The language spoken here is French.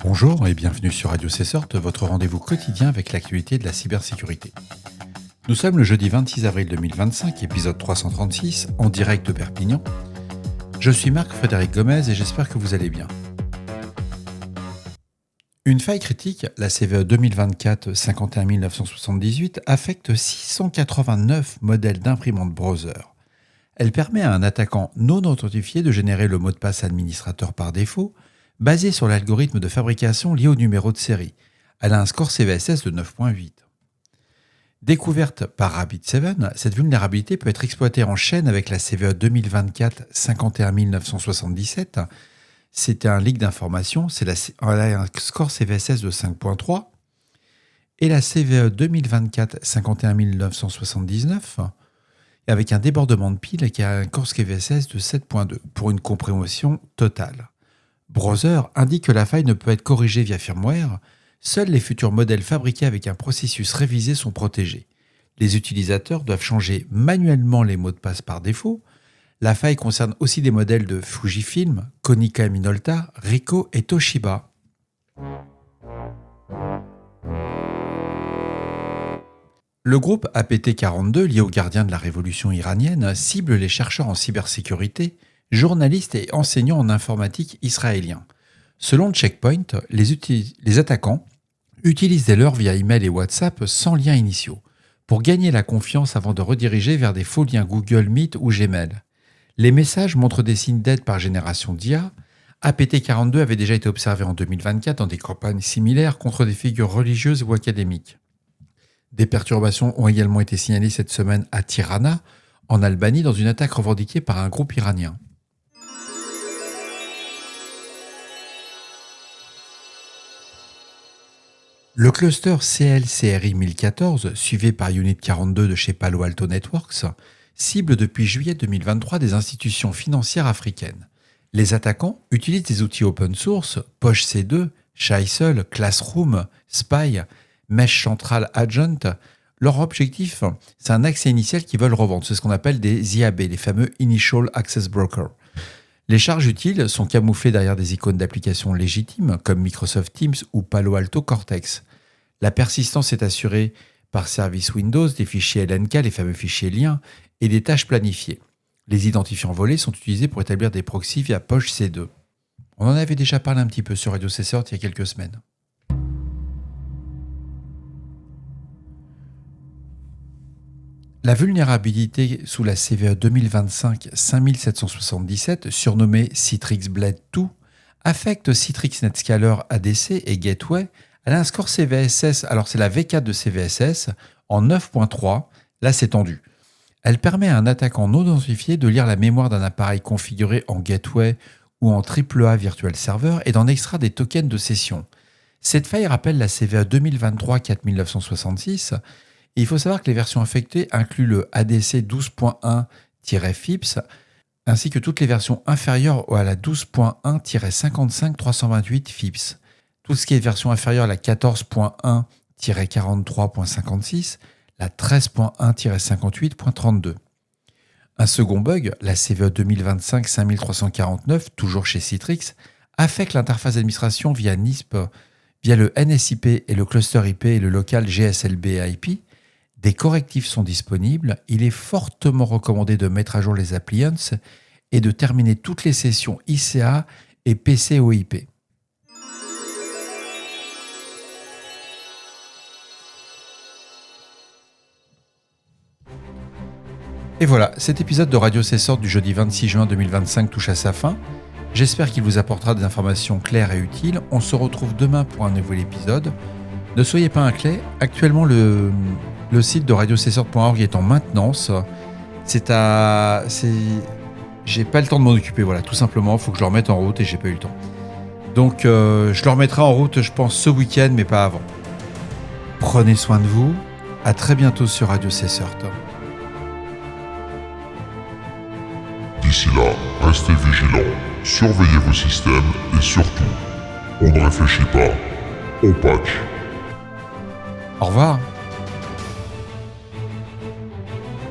Bonjour et bienvenue sur Radio Cessort, votre rendez-vous quotidien avec l'actualité de la cybersécurité. Nous sommes le jeudi 26 avril 2025, épisode 336, en direct de Perpignan. Je suis Marc-Frédéric Gomez et j'espère que vous allez bien. Une faille critique, la CVE 2024-51978, affecte 689 modèles d'imprimantes browser. Elle permet à un attaquant non authentifié de générer le mot de passe administrateur par défaut, basé sur l'algorithme de fabrication lié au numéro de série. Elle a un score CVSS de 9.8. Découverte par Rapid7, cette vulnérabilité peut être exploitée en chaîne avec la CVE 2024-51977. C'était un leak d'information, elle a un score CVSS de 5.3. Et la CVE 2024-51979, avec un débordement de pile qui a un score CVSS de 7.2, pour une compromission totale. Browser indique que la faille ne peut être corrigée via firmware. Seuls les futurs modèles fabriqués avec un processus révisé sont protégés. Les utilisateurs doivent changer manuellement les mots de passe par défaut. La faille concerne aussi des modèles de Fujifilm, Konica Minolta, Ricoh et Toshiba. Le groupe APT42, lié aux gardiens de la révolution iranienne, cible les chercheurs en cybersécurité, journalistes et enseignants en informatique israéliens. Selon Checkpoint, les attaquants utilisent des leurres via email et WhatsApp sans liens initiaux, pour gagner la confiance avant de rediriger vers des faux liens Google Meet ou Gmail. Les messages montrent des signes d'aide par génération d'IA. APT42 avait déjà été observé en 2024 dans des campagnes similaires contre des figures religieuses ou académiques. Des perturbations ont également été signalées cette semaine à Tirana, en Albanie, dans une attaque revendiquée par un groupe iranien. Le cluster CLCRI 1014, suivi par Unit 42 de chez Palo Alto Networks, cible depuis juillet 2023 des institutions financières africaines. Les attaquants utilisent des outils open source, Poche C2, Scheissel, Classroom, Spy, Mesh Central Agent. Leur objectif, c'est un accès initial qu'ils veulent revendre. C'est ce qu'on appelle des IAB, les fameux Initial Access Broker. Les charges utiles sont camouflées derrière des icônes d'applications légitimes comme Microsoft Teams ou Palo Alto Cortex. La persistance est assurée par service Windows, des fichiers LNK, les fameux fichiers liens, et des tâches planifiées. Les identifiants volés sont utilisés pour établir des proxys via Poche C2. On en avait déjà parlé un petit peu sur Radio Cessort il y a quelques semaines. La vulnérabilité sous la CVE 2025-5777, surnommée Citrix Blade 2, affecte Citrix Netscaler ADC et Gateway. Elle a un score CVSS, alors c'est la V4 de CVSS, en 9.3, là c'est tendu. Elle permet à un attaquant non identifié de lire la mémoire d'un appareil configuré en Gateway ou en AAA Virtual Server et d'en extraire des tokens de session. Cette faille rappelle la CVE 2023-4966. Et il faut savoir que les versions affectées incluent le ADC 12.1-FIPS, ainsi que toutes les versions inférieures à la 12.1-55-328 FIPS. Tout ce qui est version inférieure à la 14.1-43.56, la 13.1-58.32. Un second bug, la CVE 2025-5349, toujours chez Citrix, affecte l'interface d'administration via NISP, via le NSIP et le cluster IP et le local GSLB IP. Des correctifs sont disponibles. Il est fortement recommandé de mettre à jour les appliances et de terminer toutes les sessions ICA et PCOIP. Et voilà, cet épisode de Radio Cessort du jeudi 26 juin 2025 touche à sa fin. J'espère qu'il vous apportera des informations claires et utiles. On se retrouve demain pour un nouvel épisode. Ne soyez pas inquiets, actuellement le site de radiocessort.org est en maintenance. J'ai pas le temps de m'en occuper, voilà, tout simplement. Il faut que je le remette en route et j'ai pas eu le temps. Donc je le remettrai en route, je pense, ce week-end, mais pas avant. Prenez soin de vous. À très bientôt sur Radio Cessort. D'ici là, restez vigilants, surveillez vos systèmes et surtout, on ne réfléchit pas, on patch. Au revoir.